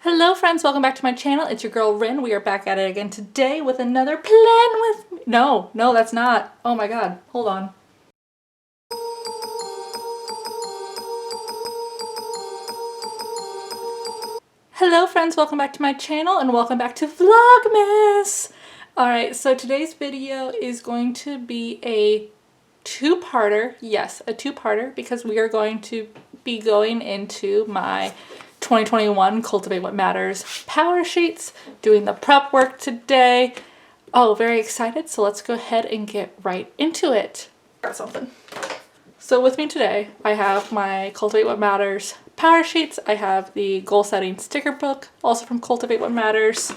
Hello friends, welcome back to my channel. It's your girl Rin. We are back at it again today with another plan with me. No, that's not. Oh my god, hold on. Hello friends, welcome back to my channel and welcome back to Vlogmas. Alright, so today's video is going to be a two-parter. Yes, a two-parter because we are going to be going into my 2021 Cultivate What Matters Power Sheets, doing the prep work today. Oh, very excited. So let's go ahead and get right into it. Got something. So with me today, I have my Cultivate What Matters Power Sheets. I have the goal setting sticker book, also from Cultivate What Matters.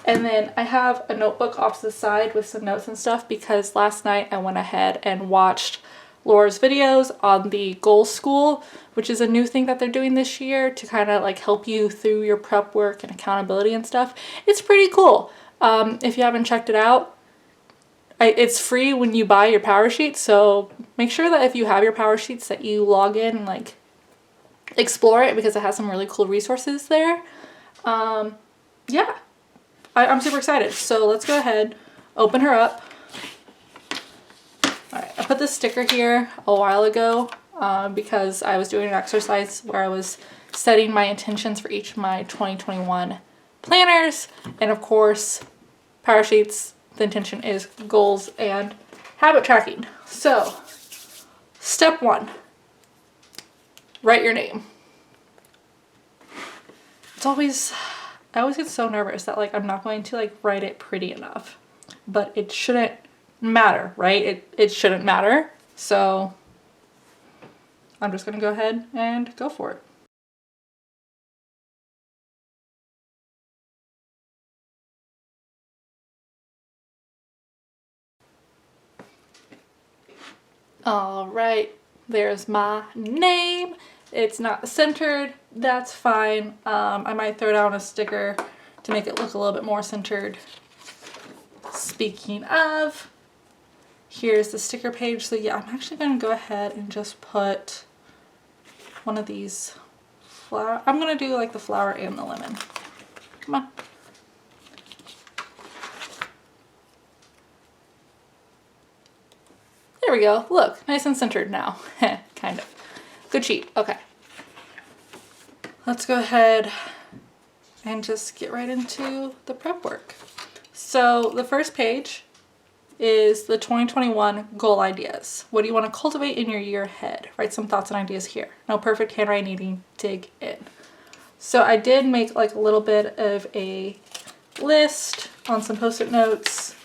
And then I have a notebook off to the side with some notes and stuff because last night I went ahead and watched Laura's videos on the Goal School, which is a new thing that they're doing this year to kind of like help you through your prep work and accountability and stuff. It's pretty cool. If you haven't checked it out, it's free when you buy your power sheet, so make sure that if you have your power sheets that you log in and like explore it because it has some really cool resources there. Yeah, I'm super excited. So let's go ahead, open her up. Alright, I put this sticker here a while ago because I was doing an exercise where I was setting my intentions for each of my 2021 planners, and of course, power sheets, the intention is goals and habit tracking. So, step one, write your name. I always get so nervous that like I'm not going to like write it pretty enough, but it shouldn't matter, right? It shouldn't matter. So I'm just gonna go ahead and go for it. All right, there's my name. It's not centered, that's fine. I might throw down a sticker to make it look a little bit more centered. Speaking of, here's the sticker page. So yeah, I'm actually going to go ahead and just put one of these flower. I'm going to do like the flower and the lemon. Come on. There we go. Look, nice and centered now. Kind of. Good sheet. Okay. Let's go ahead and just get right into the prep work. So the first page is the 2021 goal ideas. What do you want to cultivate in your year ahead? Write some thoughts and ideas here. No perfect handwriting needing, dig in. So I did make like a little bit of a list on some post-it notes,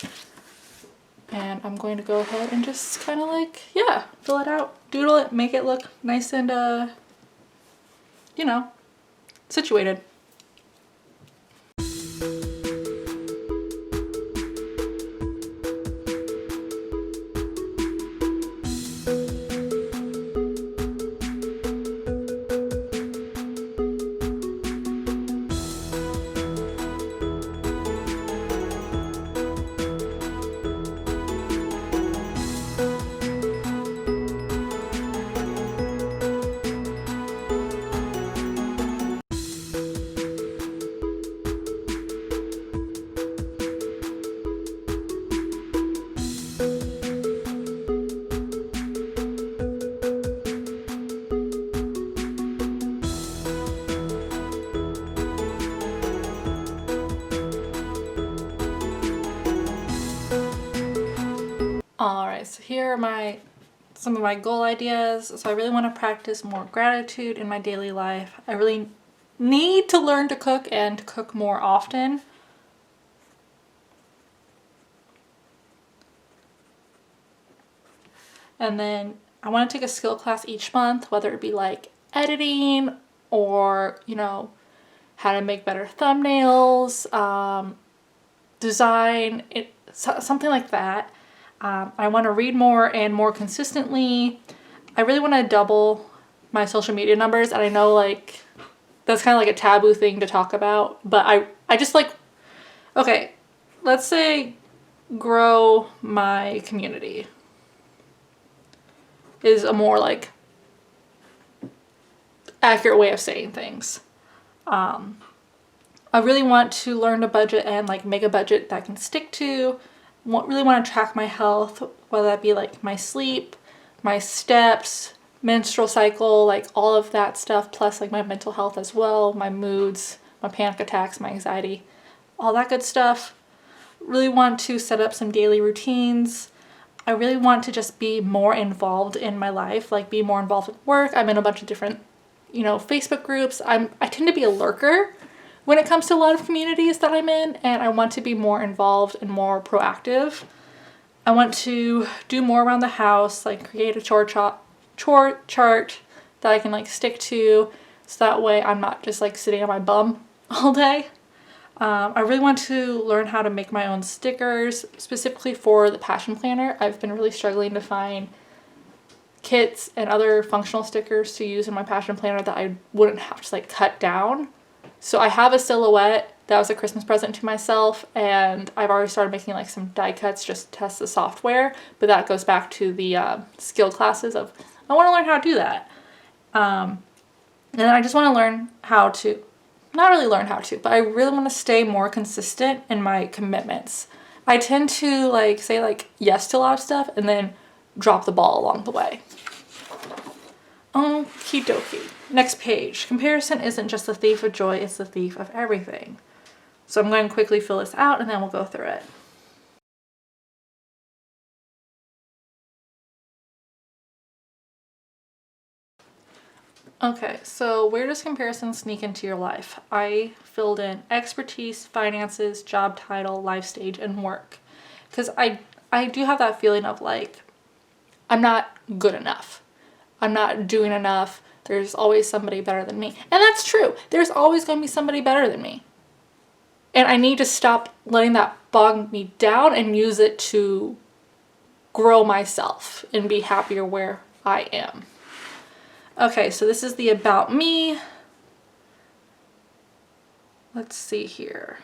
and I'm going to go ahead and just kind of like, yeah, fill it out, doodle it, make it look nice and, you know, situated. Alright, so here are some of my goal ideas. So I really want to practice more gratitude in my daily life. I really need to learn to cook and to cook more often. And then I want to take a skill class each month, whether it be like editing or, you know, how to make better thumbnails, design, something like that. I want to read more and more consistently. I really want to double my social media numbers, and I know like that's kind of like a taboo thing to talk about, but I just like, okay, let's say grow my community is a more like accurate way of saying things. I really want to learn to budget and like make a budget that I can stick to. Really want to track my health, whether that be like my sleep, my steps, menstrual cycle, like all of that stuff, plus like my mental health as well, my moods, my panic attacks, my anxiety, all that good stuff. Really want to set up some daily routines. I really want to just be more involved in my life, like be more involved with work. I'm in a bunch of different, you know, Facebook groups. I tend to be a lurker when it comes to a lot of communities that I'm in, and I want to be more involved and more proactive. I want to do more around the house, like create a chore chart that I can like stick to, so that way I'm not just like sitting on my bum all day. I really want to learn how to make my own stickers, specifically for the Passion Planner. I've been really struggling to find kits and other functional stickers to use in my Passion Planner that I wouldn't have to like cut down. So I have a silhouette that was a Christmas present to myself, and I've already started making like some die cuts just to test the software, but that goes back to the skill classes of I want to learn how to do that. And then I just want to learn how to, not really learn how to, but I really want to stay more consistent in my commitments. I tend to like say like yes to a lot of stuff and then drop the ball along the way. Okie dokie. Next page. Comparison isn't just the thief of joy, it's the thief of everything. So I'm going to quickly fill this out and then we'll go through it. Okay, so where does comparison sneak into your life? I filled in expertise, finances, job title, life stage, and work. Because I do have that feeling of like, I'm not good enough. I'm not doing enough. There's always somebody better than me. And that's true. There's always going to be somebody better than me. And I need to stop letting that bog me down and use it to grow myself and be happier where I am. Okay, so this is the about me. Let's see here.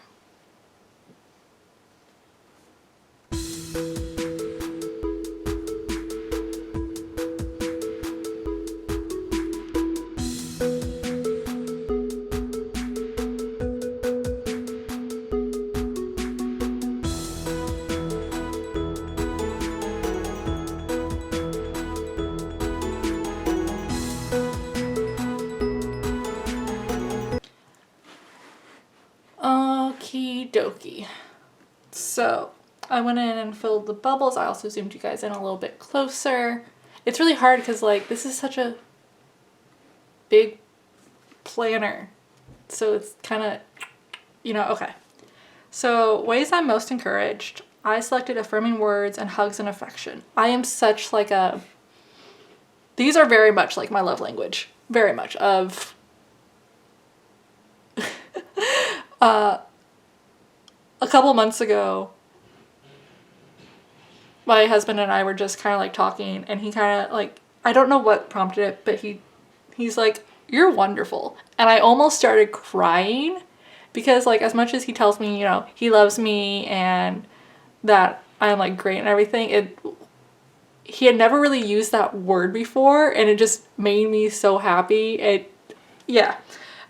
Okie dokie. So I went in and filled the bubbles. I also zoomed you guys in a little bit closer. It's really hard because like this is such a big planner. So it's kind of, you know, okay. So ways I'm most encouraged. I selected affirming words and hugs and affection. I am such like a, these are very much like my love language. Very much of a couple months ago, my husband and I were just kind of like talking, and he kind of like, I don't know what prompted it, but he's like, "You're wonderful." And I almost started crying because like as much as he tells me, you know, he loves me and that I'm like great and everything, he had never really used that word before, and it just made me so happy. Yeah.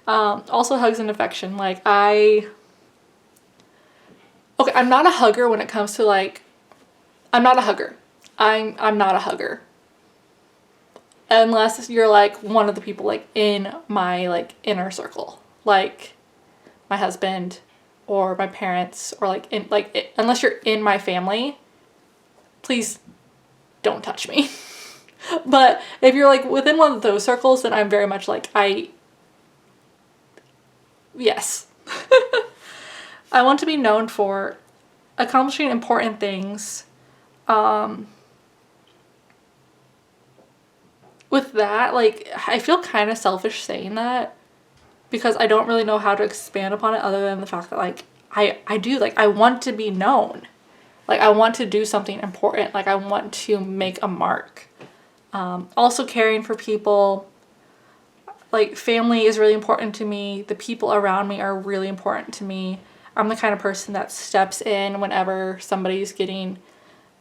Also hugs and affection. Like I'm not a hugger when it comes to like, I'm not a hugger. I'm not a hugger. Unless you're like one of the people like in my like inner circle, like my husband or my parents, or like unless you're in my family, please don't touch me. But if you're like within one of those circles, then I'm very much like yes. I want to be known for accomplishing important things. With that, like, I feel kind of selfish saying that because I don't really know how to expand upon it other than the fact that, like, I do, like, I want to be known. Like, I want to do something important. Like, I want to make a mark. Also caring for people. Like, family is really important to me. The people around me are really important to me. I'm the kind of person that steps in whenever somebody's getting,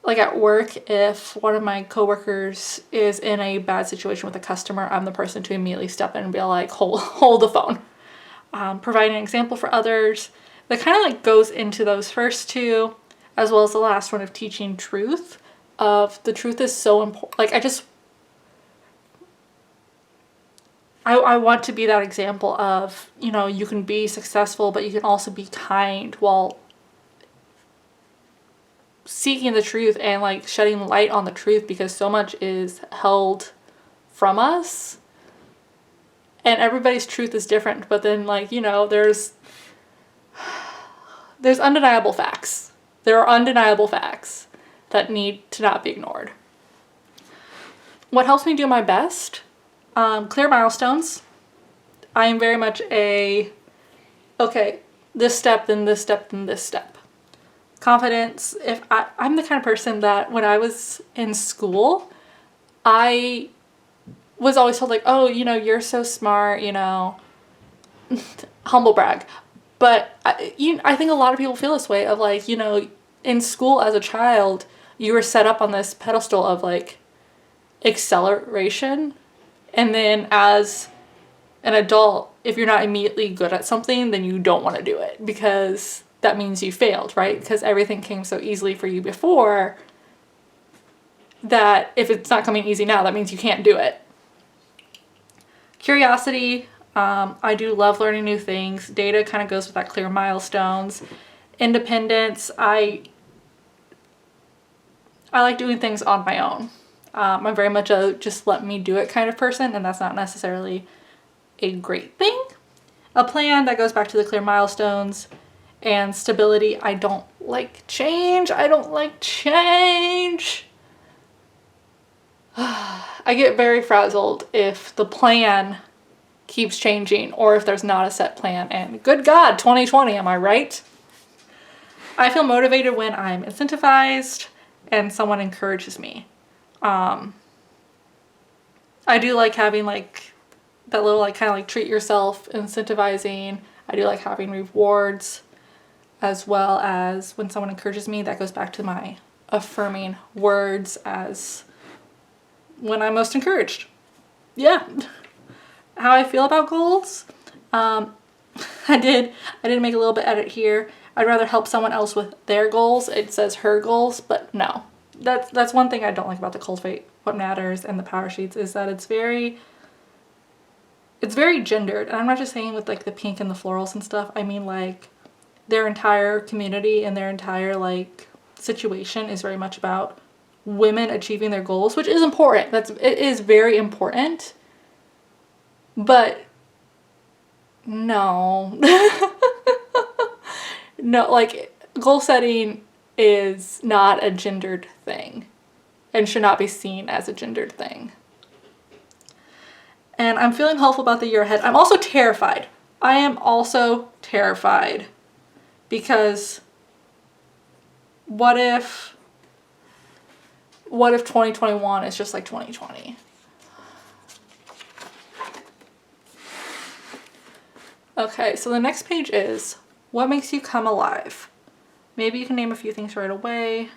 like at work, if one of my coworkers is in a bad situation with a customer, I'm the person to immediately step in and be like, hold the phone. providing an example for others. That kind of like goes into those first two, as well as the last one of teaching truth. Of the truth is so important. Like I want to be that example of, you know, you can be successful, but you can also be kind while seeking the truth and like shedding light on the truth, because so much is held from us and everybody's truth is different. But then, like, you know, there's undeniable facts. There are undeniable facts that need to not be ignored. What helps me do my best? Clear milestones. I am very much okay, this step, then this step, then this step. Confidence. I'm the kind of person that when I was in school, I was always told like, oh, you know, you're so smart, you know, humble brag. But I think a lot of people feel this way of like, you know, in school as a child, you were set up on this pedestal of like acceleration. And then as an adult, if you're not immediately good at something, then you don't want to do it because that means you failed, right? Because everything came so easily for you before that if it's not coming easy now, that means you can't do it. Curiosity. I do love learning new things. Data kind of goes with that clear milestones. Independence. I like doing things on my own. I'm very much a just let me do it kind of person, and that's not necessarily a great thing. A plan, that goes back to the clear milestones. And stability, I don't like change. I get very frazzled if the plan keeps changing or if there's not a set plan. And good God, 2020, am I right? I feel motivated when I'm incentivized and someone encourages me. I do like having like that little like kind of like treat yourself incentivizing. I do like having rewards, as well as when someone encourages me. That goes back to my affirming words as when I'm most encouraged. Yeah. How I feel about goals. I did make a little bit edit here. I'd rather help someone else with their goals. It says her goals, but no. That's one thing I don't like about the Cultivate What Matters and the Powersheets, is that it's very gendered. And I'm not just saying with like the pink and the florals and stuff. I mean like their entire community and their entire like situation is very much about women achieving their goals, which is important. It is very important. But no. No, like goal setting is not a gendered thing and should not be seen as a gendered thing. And I'm feeling hopeful about the year ahead. I'm also terrified. I am also terrified because what if 2021 is just like 2020? Okay, so the next page is what makes you come alive? Maybe you can name a few things right away.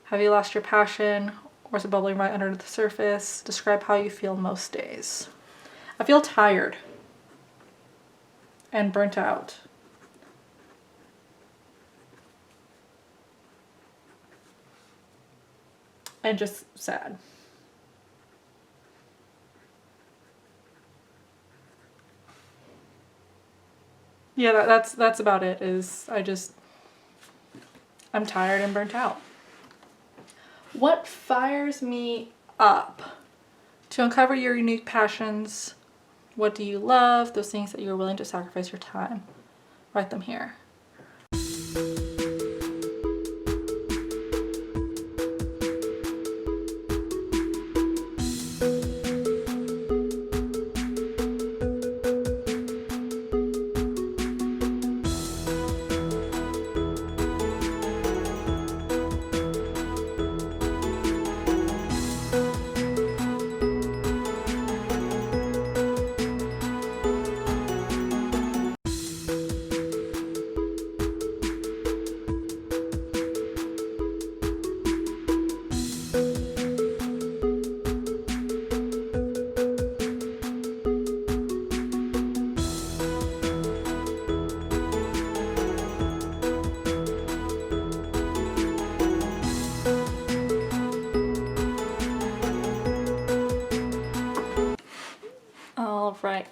Have you lost your passion, or is it bubbling right under the surface? Describe how you feel most days. I feel tired and burnt out. And just sad. Yeah, that's about it. I'm tired and burnt out. What fires me up? To uncover your unique passions. What do you love? Those things that you're willing to sacrifice your time. Write them here.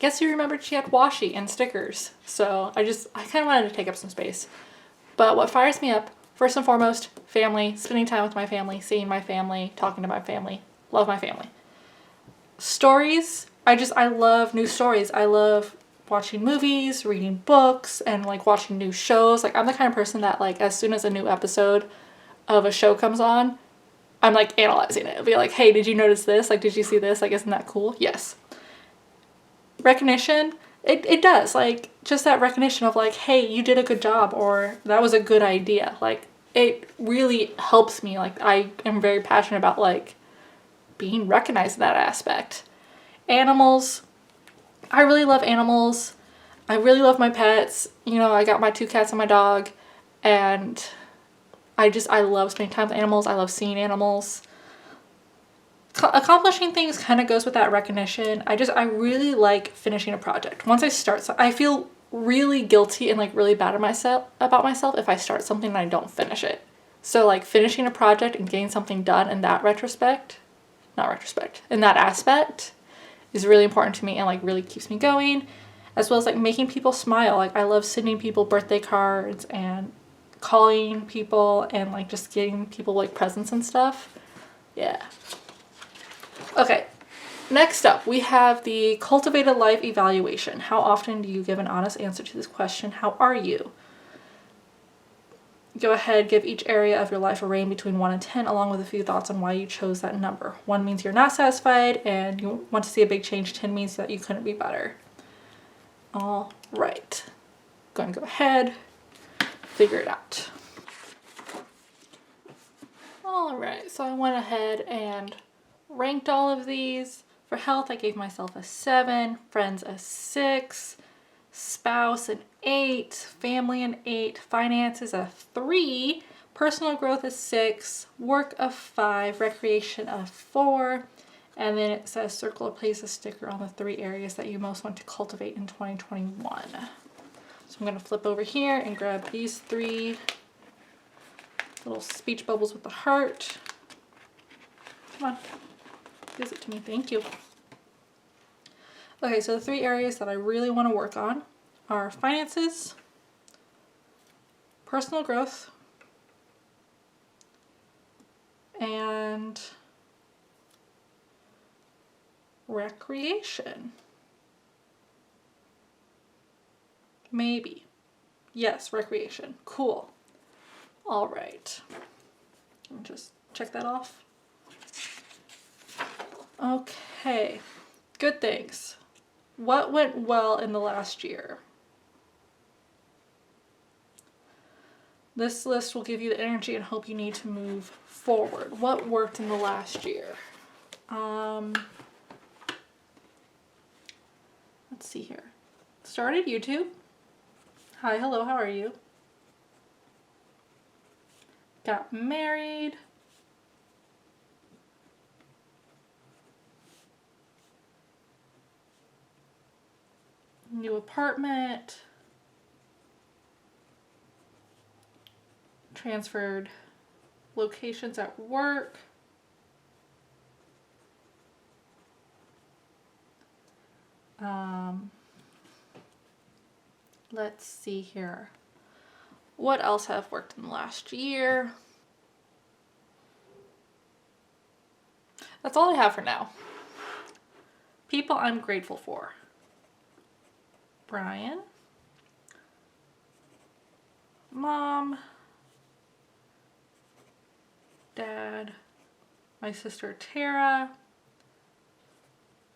guess you remembered she had washi and stickers. So I kind of wanted to take up some space. But what fires me up, first and foremost, family, spending time with my family, seeing my family, talking to my family, love my family. Stories, I love new stories. I love watching movies, reading books, and like watching new shows. Like I'm the kind of person that like as soon as a new episode of a show comes on, I'm like analyzing it. I'll be like, hey, did you notice this? Like, did you see this? Like, isn't that cool? Yes. Recognition, it does. Like, just that recognition of like, hey, you did a good job, or that was a good idea. Like, it really helps me. Like, I am very passionate about like being recognized in that aspect. Animals, I really love animals. I really love my pets. You know, I got my 2 cats and my dog, and I love spending time with animals. I love seeing animals. Accomplishing things kind of goes with that recognition. I really like finishing a project. Once I start, I feel really guilty and like really bad about myself if I start something and I don't finish it. So like finishing a project and getting something done in that in that aspect is really important to me and like really keeps me going, as well as like making people smile. Like I love sending people birthday cards and calling people and like just getting people like presents and stuff. Yeah. Okay, next up we have the cultivated life evaluation. How often do you give an honest answer to this question? How are you? Go ahead, give each area of your life a rating between 1 and 10 along with a few thoughts on why you chose that number. 1 means you're not satisfied and you want to see a big change. 10 means that you couldn't be better. All right, going to go ahead, figure it out. All right, so I went ahead and ranked all of these. For health, I gave myself a 7, friends a 6, spouse an 8, family an 8, finances a 3, personal growth a 6, work a 5, recreation a 4, and then it says circle or place a sticker on the 3 areas that you most want to cultivate in 2021. So I'm going to flip over here and grab these 3 little speech bubbles with the heart. Come on. Gives it to me. Thank you. Okay, so the 3 areas that I really want to work on are finances, personal growth, and recreation. Maybe. Yes, recreation. Cool. All right. Let me just check that off. Okay, good things. What went well in the last year? This list will give you the energy and hope you need to move forward. What worked in the last year? Let's see here. Started YouTube. Hi, hello, how are you? Got married. New apartment, transferred locations at work, let's see here. What else have worked in the last year? That's all I have for now. People I'm grateful for. Brian, Mom, Dad, my sister Tara,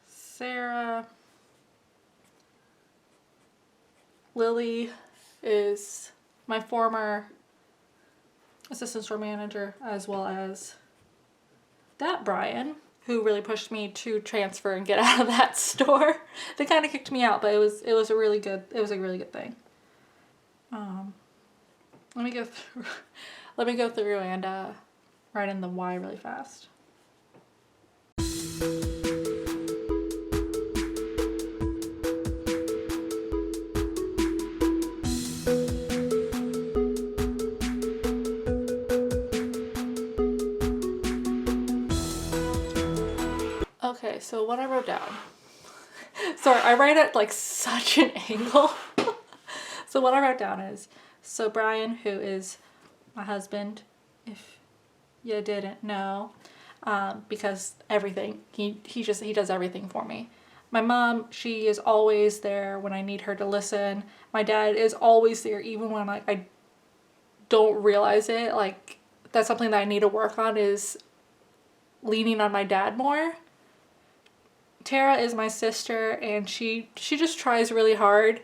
Sarah, Lily is my former assistant store manager, as well as that Brian, who really pushed me to transfer and get out of that store. They kind of kicked me out, but it was a really good thing. Let me go through and write in the why really fast. Okay, so what I wrote down. Sorry, I write at like such an angle. So what I wrote down is, so Brian, who is my husband, if you didn't know, because everything, he does everything for me. My mom, she is always there when I need her to listen. My dad is always there even when like I don't realize it. Like that's something that I need to work on, is leaning on my dad more. Tara is my sister, and she just tries really hard.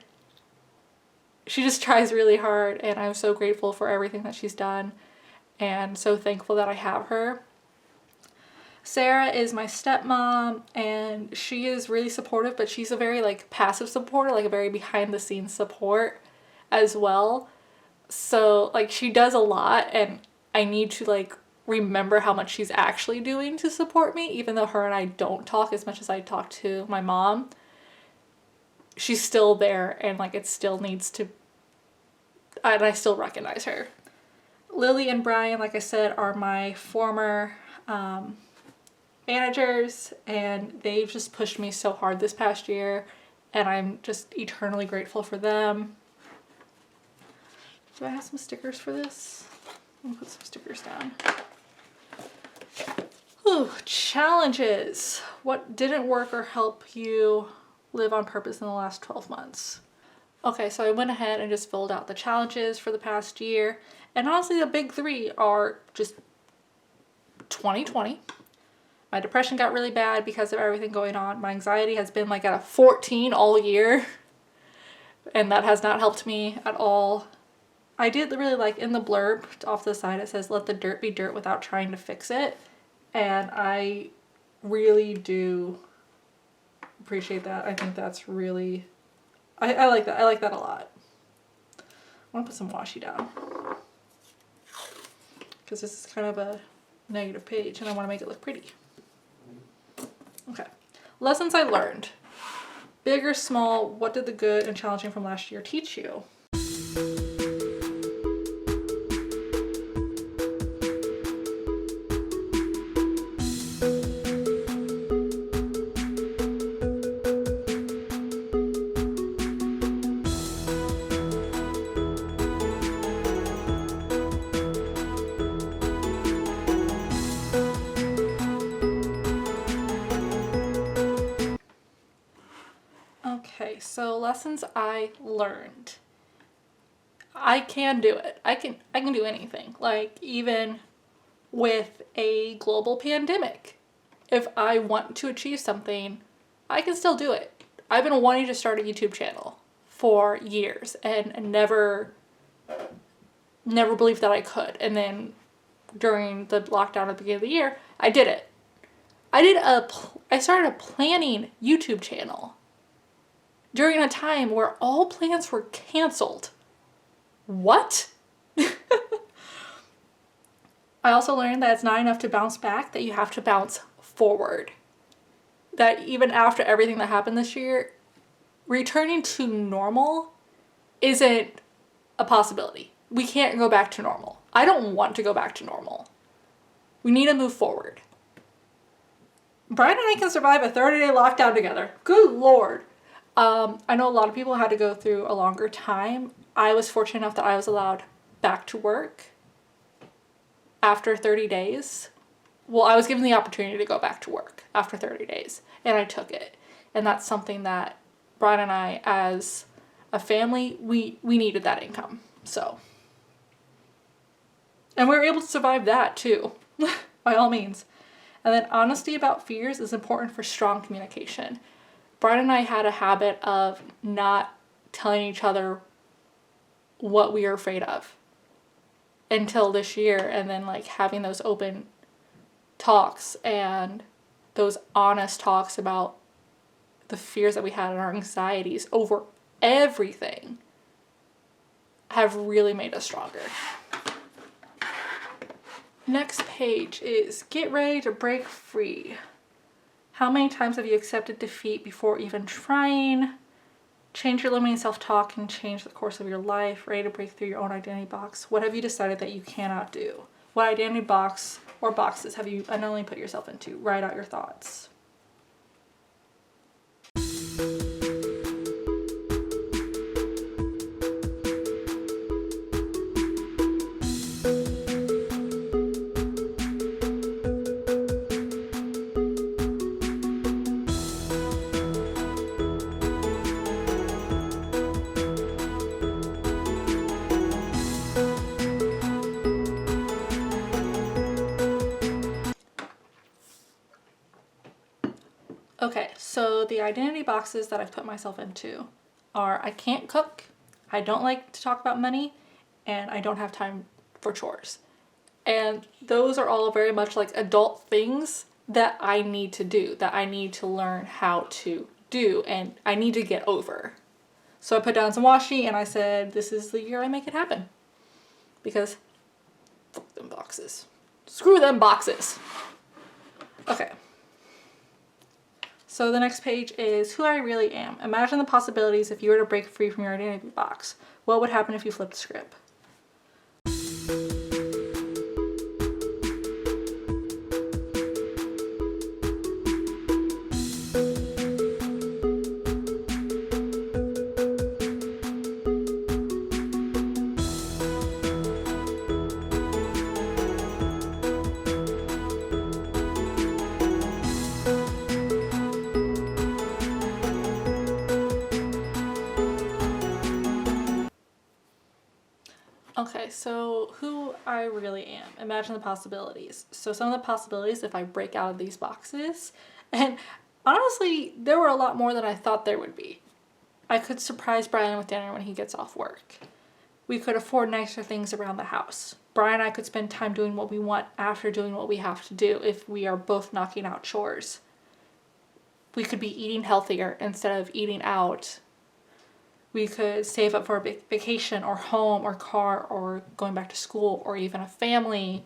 She just tries really hard, and I'm so grateful for everything that she's done and so thankful that I have her. Sarah is my stepmom, and she is really supportive, but she's a very like passive supporter, like a very behind the scenes support as well. So like she does a lot, and I need to like remember how much she's actually doing to support me, even though her and I don't talk as much as I talk to my mom. She's still there, and like it still needs to, and I still recognize her. Lily and Brian, like I said, are my former managers, and they've just pushed me so hard this past year, and I'm just eternally grateful for them. Do I have some stickers for this? I'm gonna put some stickers down. Whew, challenges. What didn't work or help you live on purpose in the last 12 months? Okay, so I went ahead and just filled out the challenges for the past year. And honestly, the big three are just 2020. My depression got really bad because of everything going on. My anxiety has been like at a 14 all year. And that has not helped me at all. I did really like in the blurb off the side, it says, let the dirt be dirt without trying to fix it. And I really do appreciate that. I think that's really, I like that. I like that a lot. I want to put some washi down, because this is kind of a negative page and I want to make it look pretty. Okay. Lessons I learned. Big or small, what did the good and challenging from last year teach you? Okay, so lessons I learned. I can do it. I can do anything. Like even with a global pandemic, if I want to achieve something, I can still do it. I've been wanting to start a YouTube channel for years and never believed that I could. And then during the lockdown at the beginning of the year, I did it. I started a planning YouTube channel during a time where all plans were canceled. What? I also learned that it's not enough to bounce back, that you have to bounce forward. That even after everything that happened this year, returning to normal isn't a possibility. We can't go back to normal. I don't want to go back to normal. We need to move forward. Brian and I can survive a 30-day lockdown together. Good Lord. I know a lot of people had to go through a longer time. I was fortunate enough that I was allowed back to work after 30 days. Well, I was given the opportunity to go back to work after 30 days, and I took it. And that's something that Brian and I, as a family, we needed that income. So, and we were able to survive that too, by all means. And then honesty about fears is important for strong communication. Brian and I had a habit of not telling each other what we were afraid of until this year, and then like having those open talks and those honest talks about the fears that we had and our anxieties over everything have really made us stronger. Next page is get ready to break free. How many times have you accepted defeat before even trying? Change your limiting self-talk and change the course of your life. Ready to break through your own identity box. What have you decided that you cannot do? What identity box or boxes have you unknowingly put yourself into? Write out your thoughts. So the identity boxes that I've put myself into are I can't cook, I don't like to talk about money, and I don't have time for chores. And those are all very much like adult things that I need to do, that I need to learn how to do, and I need to get over. So I put down some washi and I said, this is the year I make it happen. Because fuck them boxes. Screw them boxes. Okay. So the next page is who I really am. Imagine the possibilities if you were to break free from your identity box. What would happen if you flipped the script? Okay, so who I really am. Imagine the possibilities. So some of the possibilities if I break out of these boxes, and honestly, there were a lot more than I thought there would be. I could surprise Brian with dinner when he gets off work. We could afford nicer things around the house. Brian and I could spend time doing what we want after doing what we have to do if we are both knocking out chores. We could be eating healthier instead of eating out. We could save up for a vacation or home or car or going back to school or even a family.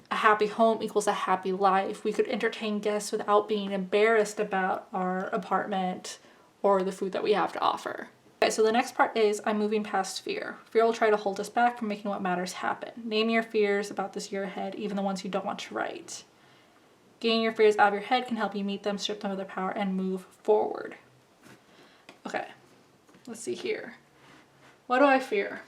A happy home equals a happy life. We could entertain guests without being embarrassed about our apartment or the food that we have to offer. Okay, so the next part is I'm moving past fear. Fear will try to hold us back from making what matters happen. Name your fears about this year ahead, even the ones you don't want to write. Getting your fears out of your head can help you meet them, strip them of their power, and move forward. Okay. Let's see here. What do I fear?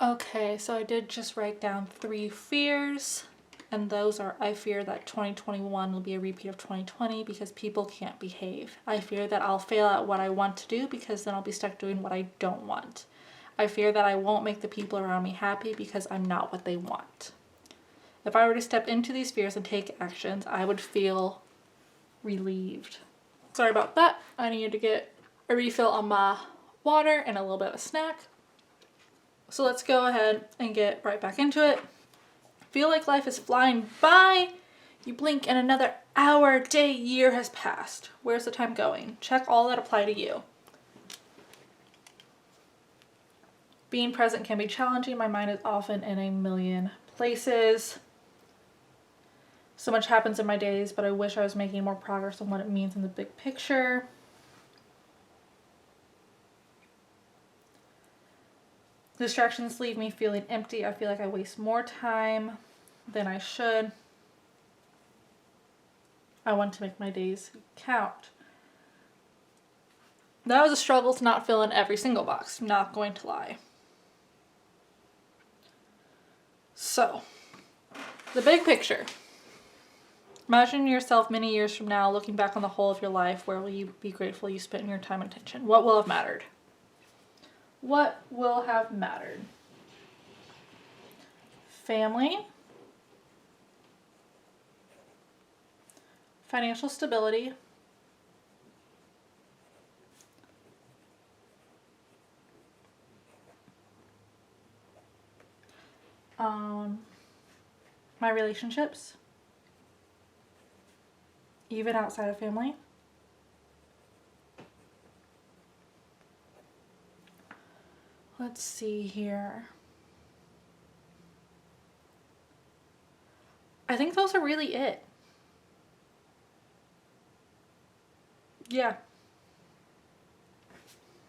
Okay, so I did just write down 3 fears, and those are I fear that 2021 will be a repeat of 2020 because people can't behave. I fear that I'll fail at what I want to do because then I'll be stuck doing what I don't want. I fear that I won't make the people around me happy because I'm not what they want. If I were to step into these fears and take actions, I would feel relieved. Sorry about that. I needed to get a refill on my water and a little bit of a snack. So let's go ahead and get right back into it. Feel like life is flying by. You blink and another hour, day, year has passed. Where's the time going? Check all that apply to you. Being present can be challenging. My mind is often in a million places. So much happens in my days, but I wish I was making more progress on what it means in the big picture. Distractions leave me feeling empty. I feel like I waste more time than I should. I want to make my days count. That was a struggle to not fill in every single box. I'm not going to lie. So, the big picture. Imagine yourself many years from now looking back on the whole of your life. Where will you be grateful you spent your time and attention? What will have mattered? What will have mattered? Family, financial stability, my relationships, even outside of family. Let's see here. I think those are really it. Yeah.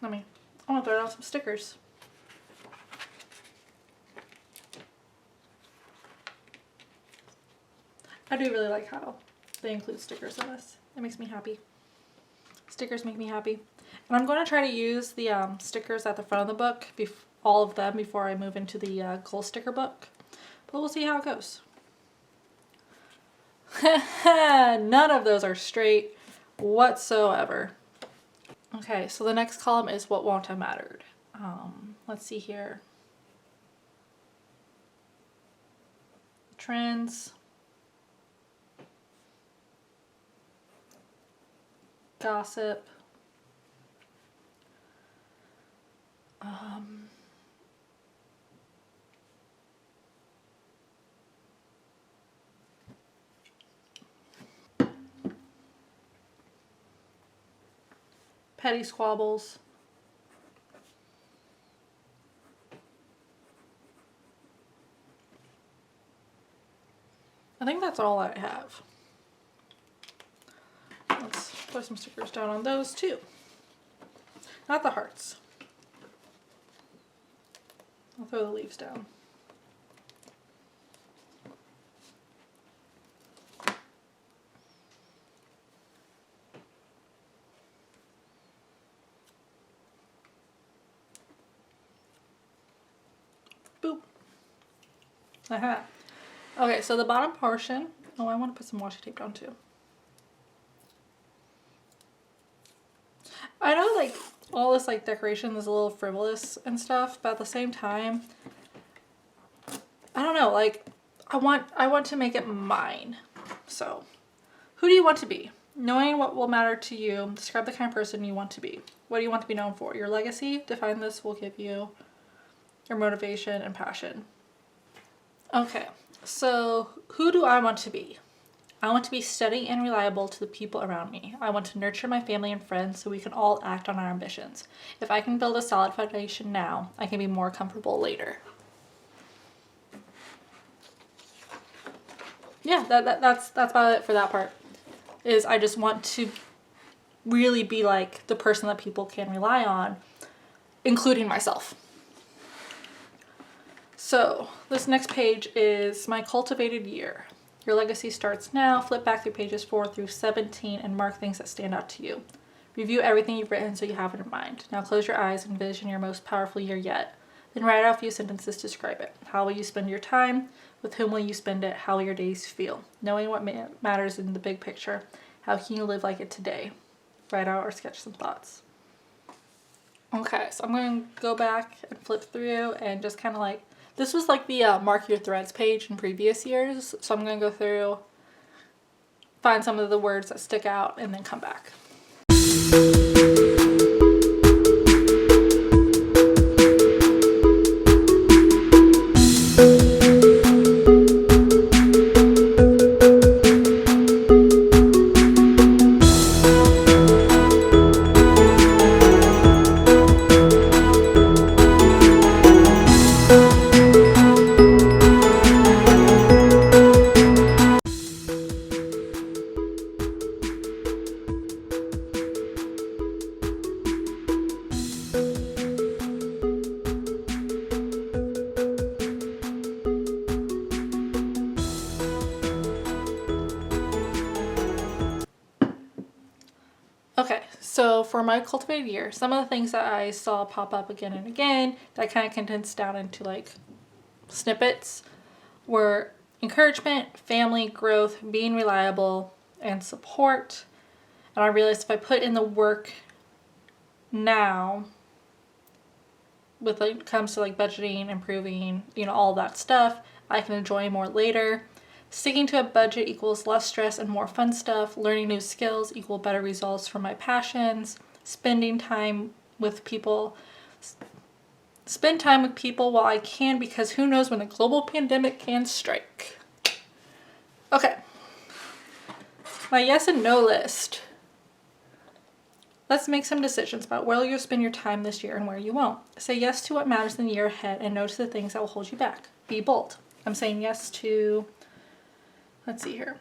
I want to throw out some stickers. I do really like how they include stickers in this. It makes me happy. Stickers make me happy. And I'm going to try to use the stickers at the front of the book, all of them, before I move into the gold sticker book. But we'll see how it goes. None of those are straight whatsoever. Okay, so the next column is what won't have mattered. Let's see here. Trends. Gossip. Petty squabbles. I think that's all I have. Let's put some stickers down on those too. Not the hearts. I'll throw the leaves down. Boop. Aha. Okay, so the bottom portion. Oh, I want to put some washi tape down too. I know like all this like decoration is a little frivolous and stuff, but at the same time, I don't know, like I want to make it mine. So, who do you want to be? Knowing what will matter to you, describe the kind of person you want to be. What do you want to be known for? Your legacy, define this will give you your motivation and passion. Okay, so who do I want to be? I want to be steady and reliable to the people around me. I want to nurture my family and friends so we can all act on our ambitions. If I can build a solid foundation now, I can be more comfortable later. Yeah, that's about it for that part. Is I just want to really be like the person that people can rely on, including myself. So this next page is my cultivated year. Your legacy starts now. Flip back through pages 4 through 17 and mark things that stand out to you. Review everything you've written so you have it in mind. Now close your eyes and envision your most powerful year yet. Then write out a few sentences to describe it. How will you spend your time? With whom will you spend it? How will your days feel? Knowing what matters in the big picture. How can you live like it today? Write out or sketch some thoughts. Okay, so I'm going to go back and flip through and just kind of like, this was like the mark your threads page in previous years. So I'm going to go through, find some of the words that stick out, and then come back. Okay, so for my cultivated year, some of the things that I saw pop up again and again that kind of condensed down into like snippets were encouragement, family, growth, being reliable, and support. And I realized if I put in the work now, with like it comes to like budgeting, improving, you know, all that stuff, I can enjoy more later. Sticking to a budget equals less stress and more fun stuff. Learning new skills equal better results from my passions. Spending time with people. Spend time with people while I can, because who knows when a global pandemic can strike. Okay. My yes and no list. Let's make some decisions about where you'll spend your time this year and where you won't. Say yes to what matters in the year ahead and no to the things that will hold you back. Be bold. I'm saying yes to, let's see here.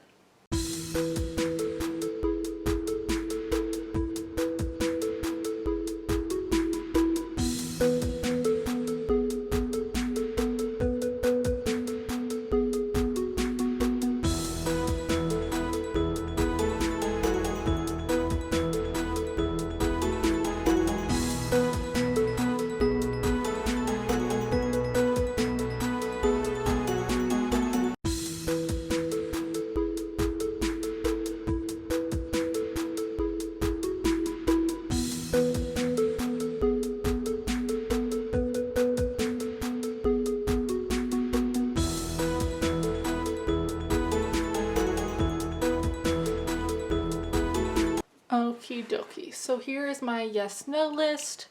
Okie dokie. So here is my yes/no list.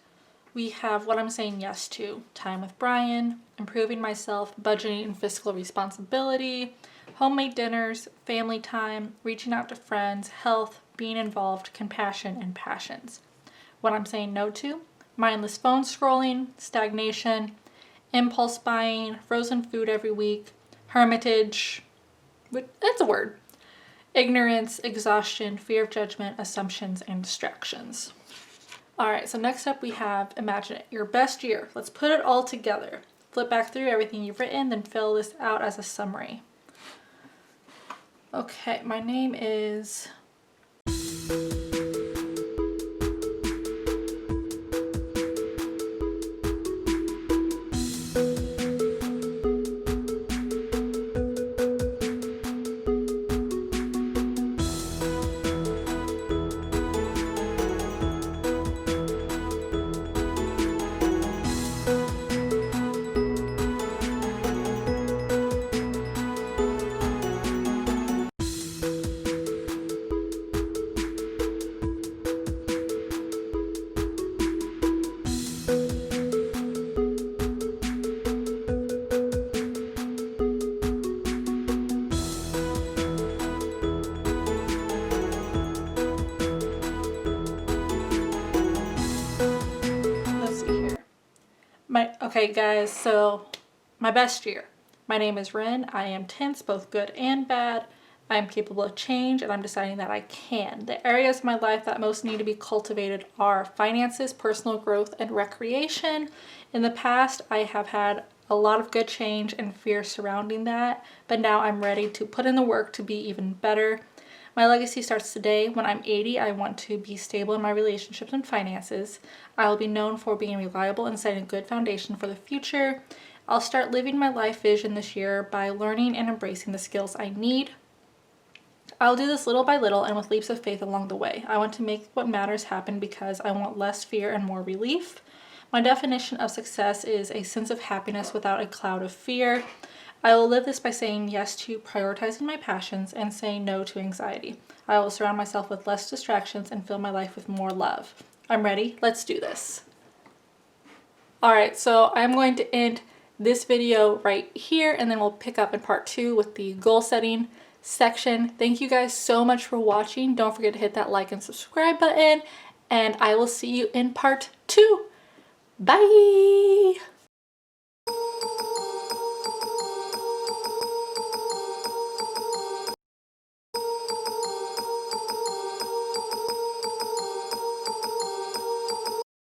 We have what I'm saying yes to: time with Brian, improving myself, budgeting and fiscal responsibility, homemade dinners, family time, reaching out to friends, health, being involved, compassion, and passions. What I'm saying no to: mindless phone scrolling, stagnation, impulse buying, frozen food every week, hermitage, that's a word, ignorance, exhaustion, fear of judgment, assumptions, and distractions. All right, so next up we have imagine it, your best year. Let's put it all together. Flip back through everything you've written, then fill this out as a summary. Okay, my name is... Okay guys, so my best year. My name is Rin. I am tense, both good and bad. I am capable of change and I'm deciding that I can. The areas of my life that most need to be cultivated are finances, personal growth, and recreation. In the past, I have had a lot of good change and fear surrounding that, but now I'm ready to put in the work to be even better. My legacy starts today. When I'm 80, I want to be stable in my relationships and finances. I will be known for being reliable and setting a good foundation for the future. I'll start living my life vision this year by learning and embracing the skills I need. I'll do this little by little and with leaps of faith along the way. I want to make what matters happen because I want less fear and more relief. My definition of success is a sense of happiness without a cloud of fear. I will live this by saying yes to prioritizing my passions and saying no to anxiety. I will surround myself with less distractions and fill my life with more love. I'm ready. Let's do this. All right, so I'm going to end this video right here and then we'll pick up in part 2 with the goal setting section. Thank you guys so much for watching. Don't forget to hit that like and subscribe button and I will see you in part 2. Bye!